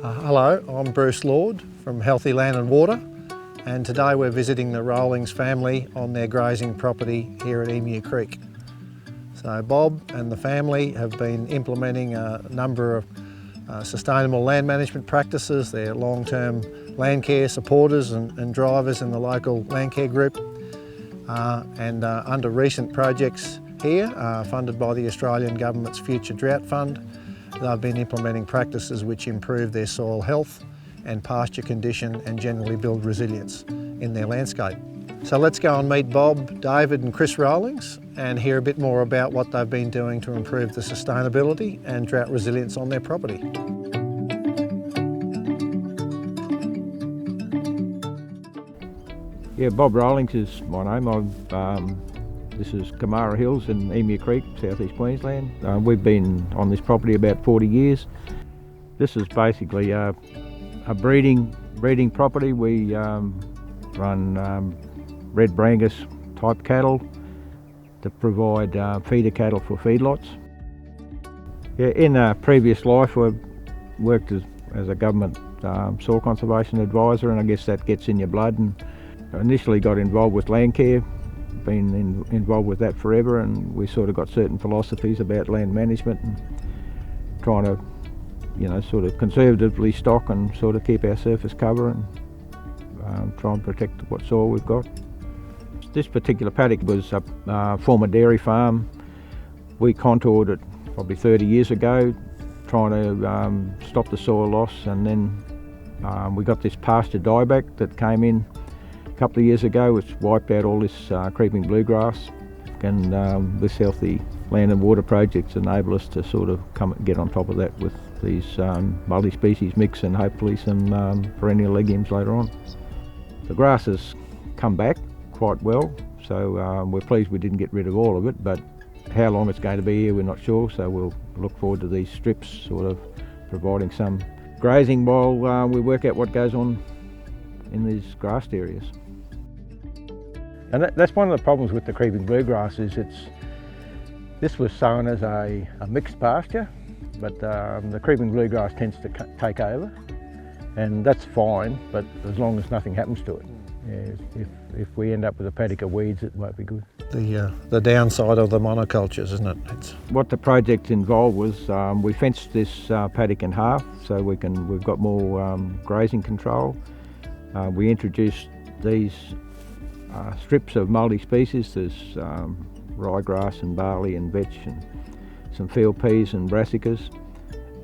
Hello, I'm Bruce Lord from Healthy Land and Water, and today we're visiting the Rowlings family on their grazing property here at Emu Creek. So Bob and the family have been implementing a number of sustainable land management practices. They're long-term land care supporters and drivers in the local land care group. Under recent projects here, funded by the Australian Government's Future Drought Fund, they've been implementing practices which improve their soil health and pasture condition and generally build resilience in their landscape. So let's go and meet Bob, David and Chris Rowlings and hear a bit more about what they've been doing to improve the sustainability and drought resilience on their property. Yeah, Bob Rowlings is my name. This is Kamara Hills in Emu Creek, southeast Queensland. We've been on this property about 40 years. This is basically a breeding property. We run red Brangus type cattle to provide feeder cattle for feedlots. Yeah, in a previous life I worked as a government soil conservation advisor, and I guess that gets in your blood. And I initially got involved with land care, been involved with that forever, and we sort of got certain philosophies about land management and trying to, sort of conservatively stock and sort of keep our surface cover and try and protect what soil we've got. This particular paddock was a former dairy farm. We contoured it probably 30 years ago, trying to stop the soil loss, and then we got this pasture dieback that came in a couple of years ago, which wiped out all this creeping bluegrass, and this Healthy Land and Water projects enable us to sort of get on top of that with these multi-species mix and hopefully some perennial legumes later on. The grass has come back quite well, so we're pleased we didn't get rid of all of it, but how long it's going to be here we're not sure, so we'll look forward to these strips sort of providing some grazing while we work out what goes on in these grassed areas. And that's one of the problems with the creeping bluegrass is this was sown as a mixed pasture, but the creeping bluegrass tends to take over, and that's fine, but as long as nothing happens to it. Yeah, if we end up with a paddock of weeds, it won't be good. The downside of the monocultures, isn't it? What the project involved was we fenced this paddock in half so we've got more grazing control. We introduced these strips of multi-species. There's ryegrass and barley and vetch and some field peas and brassicas,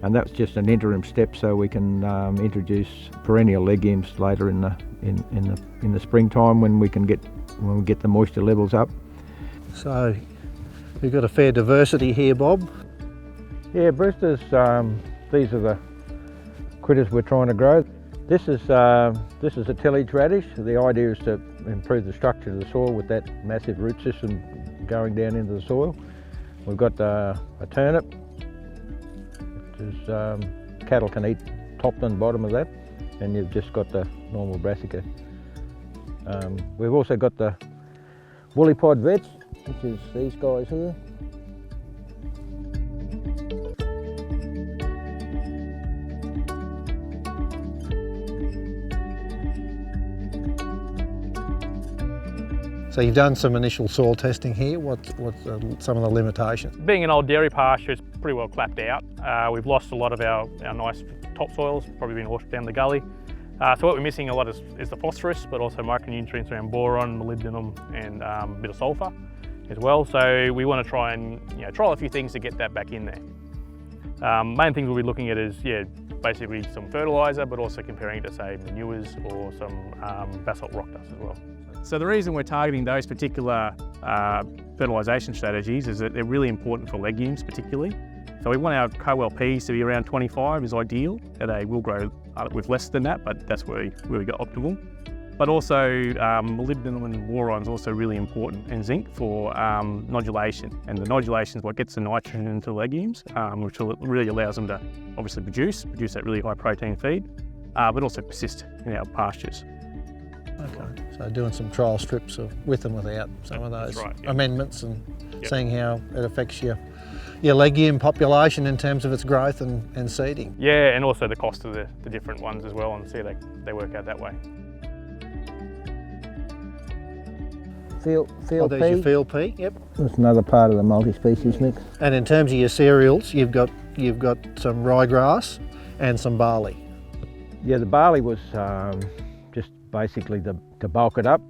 and that's just an interim step so we can introduce perennial legumes later in the springtime when we get the moisture levels up. So you've got a fair diversity here, Bob. Yeah, Brewsters, these are the critters we're trying to grow. This is a tillage radish. The idea is to improve the structure of the soil with that massive root system going down into the soil. We've got a turnip, which is cattle can eat top and bottom of that, and you've just got the normal brassica. We've also got the woolly pod vetch, which is these guys here. So you've done some initial soil testing here. What's some of the limitations? Being an old dairy pasture, it's pretty well clapped out. We've lost a lot of our nice topsoils, probably been washed down the gully. So what we're missing a lot is the phosphorus, but also micronutrients around boron, molybdenum and a bit of sulphur as well. So we want to try and trial a few things to get that back in there. Main things we'll be looking at is basically some fertiliser, but also comparing it to say manures or some basalt rock dust as well. So the reason we're targeting those particular fertilisation strategies is that they're really important for legumes particularly. So we want our co-LPs to be around 25 is ideal. They will grow with less than that, but that's where we got optimal. But also molybdenum and boron is also really important, and zinc for nodulation. And the nodulation is what gets the nitrogen into the legumes, which really allows them to obviously produce that really high protein feed, but also persist in our pastures. Okay, so doing some trial strips with and without some of those amendments and seeing how it affects your your legume population in terms of its growth and seeding. Yeah, and also the cost of the different ones as well, and see they work out that way. Field Oh, there's your field pea. Yep. That's another part of the multi-species mix. And in terms of your cereals, you've got some ryegrass and some barley. Yeah, the barley was just basically to bulk it up,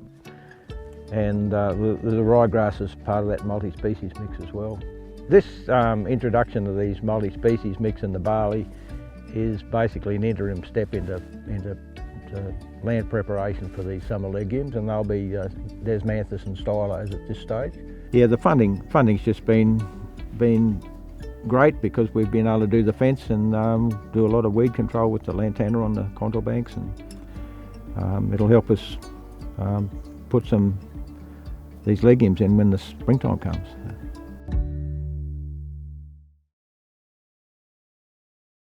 and the ryegrass is part of that multi-species mix as well. This introduction of these multi-species mix in the barley is basically an interim step into land preparation for these summer legumes, and they'll be desmanthus and stylos at this stage. Yeah, the funding's just been great because we've been able to do the fence and do a lot of weed control with the lantana on the contour banks, and it'll help us put these legumes in when the springtime comes.